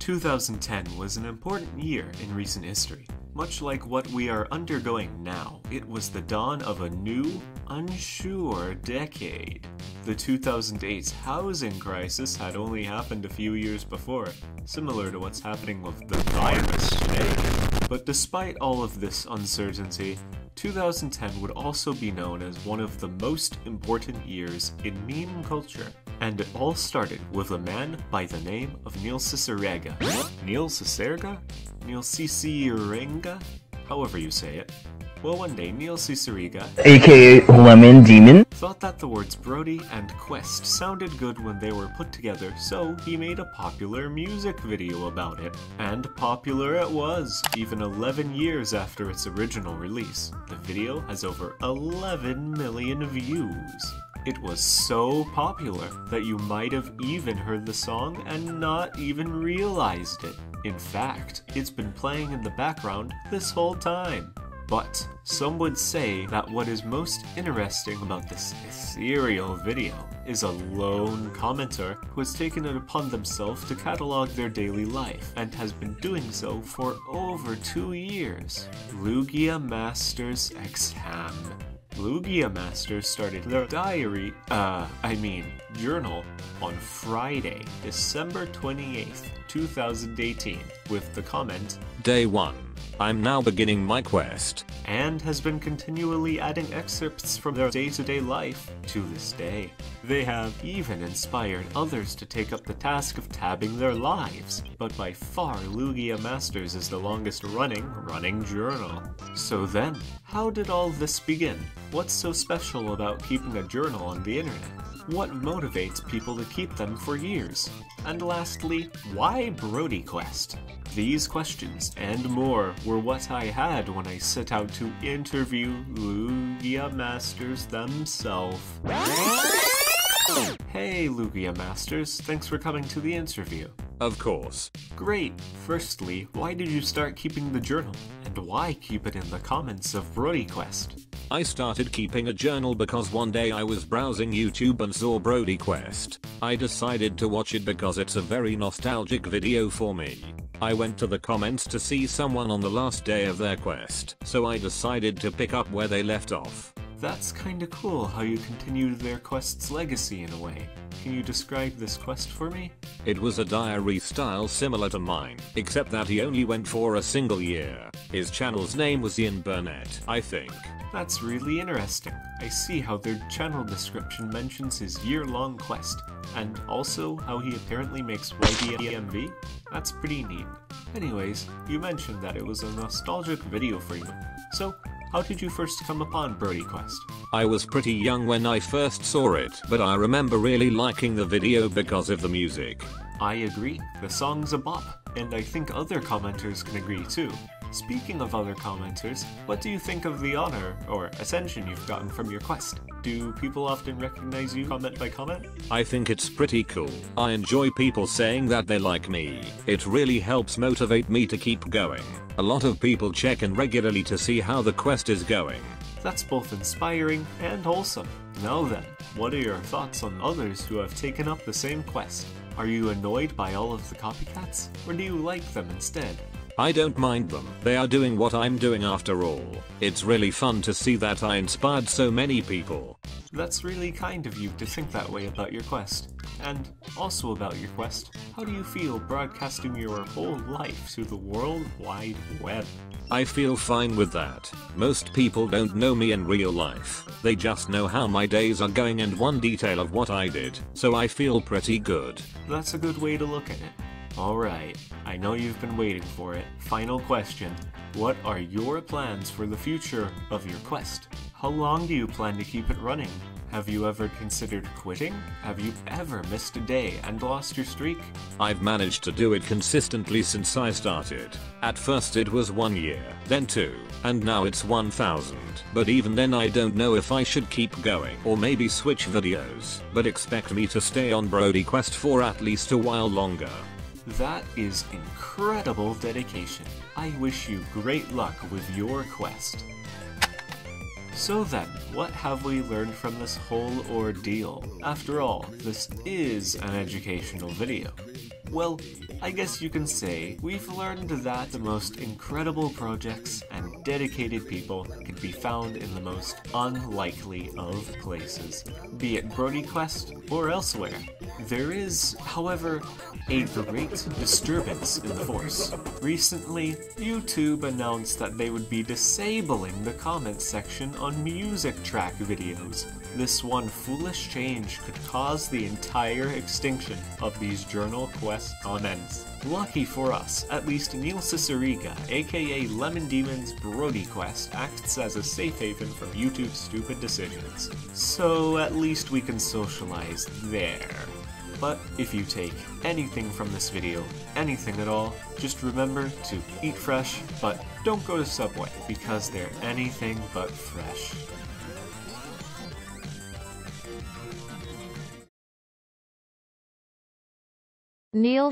2010 was an important year in recent history. Much like what we are undergoing now, it was the dawn of a new, unsure decade. The 2008 housing crisis had only happened a few years before, similar to what's happening with the virus today. But despite all of this uncertainty, 2010 would also be known as one of the most important years in meme culture. And it all started with a man by the name of Neil Cicierega. Neil Cicierega? Neil Cicierega? However you say it. Well, one day, Neil Cicierega, aka Lemon Demon, thought that the words Brody and Quest sounded good when they were put together, so he made a popular music video about it. And popular it was, even 11 years after its original release. The video has over 11 million views. It was so popular that you might have even heard the song and not even realized it. In fact, it's been playing in the background this whole time. But some would say that what is most interesting about this ethereal video is a lone commenter who has taken it upon themselves to catalog their daily life and has been doing so for over 2 years. Lugia Masters X Ham. Lugia Masters started their journal on Friday, December 28th, 2018, with the comment, Day 1. I'm now beginning my quest. And has been continually adding excerpts from their day-to-day life to this day. They have even inspired others to take up the task of tabbing their lives, but by far Lugia Masters is the longest running journal. So then, how did all this begin? What's so special about keeping a journal on the internet? What motivates people to keep them for years? And lastly, why Brodyquest? These questions and more were what I had when I set out to interview Lugia Masters themselves. Hey Lugia Masters, thanks for coming to the interview. Of course. Great. Firstly, why did you start keeping the journal? And why keep it in the comments of Brodyquest? I started keeping a journal because one day I was browsing YouTube and saw Brodyquest. I decided to watch it because it's a very nostalgic video for me. I went to the comments to see someone on the last day of their quest, so I decided to pick up where they left off. That's kinda cool how you continued their quest's legacy in a way. Can you describe this quest for me? It was a diary style similar to mine, except that he only went for a single year. His channel's name was Ian Burnett, I think. That's really interesting. I see how their channel description mentions his year-long quest, and also how he apparently makes YDMV? That's pretty neat. Anyways, you mentioned that it was a nostalgic video for you. So, how did you first come upon Brodyquest? I was pretty young when I first saw it, but I remember really liking the video because of the music. I agree, the song's a bop, and I think other commenters can agree too. Speaking of other commenters, what do you think of the honor or attention you've gotten from your quest? Do people often recognize you comment by comment? I think it's pretty cool. I enjoy people saying that they like me. It really helps motivate me to keep going. A lot of people check in regularly to see how the quest is going. That's both inspiring and wholesome. Now then, what are your thoughts on others who have taken up the same quest? Are you annoyed by all of the copycats, or do you like them instead? I don't mind them. They are doing what I'm doing after all. It's really fun to see that I inspired so many people. That's really kind of you to think that way about your quest. And also about your quest, how do you feel broadcasting your whole life to the World Wide Web? I feel fine with that. Most people don't know me in real life. They just know how my days are going and one detail of what I did, so I feel pretty good. That's a good way to look at it. Alright, I know you've been waiting for it. Final question. What are your plans for the future of your quest? How long do you plan to keep it running? Have you ever considered quitting? Have you ever missed a day and lost your streak? I've managed to do it consistently since I started. At first it was 1 year, then 2, and now it's 1000. But even then I don't know if I should keep going or maybe switch videos, but expect me to stay on Brodyquest for at least a while longer. That is incredible dedication. I wish you great luck with your quest. So then, what have we learned from this whole ordeal? After all, this is an educational video. Well, I guess you can say we've learned that the most incredible projects and dedicated people can be found in the most unlikely of places, be it Brodyquest or elsewhere. There is, however, a great disturbance in the force. Recently, YouTube announced that they would be disabling the comments section on music track videos. This one foolish change could cause the entire extinction of these Journal Quest comments. Lucky for us, at least Neil Ciceriga, aka Lemon Demon's Brodyquest, acts as a safe haven from YouTube's stupid decisions. So at least we can socialize there. But if you take anything from this video, anything at all, just remember to eat fresh, but don't go to Subway, because they're anything but fresh. Neil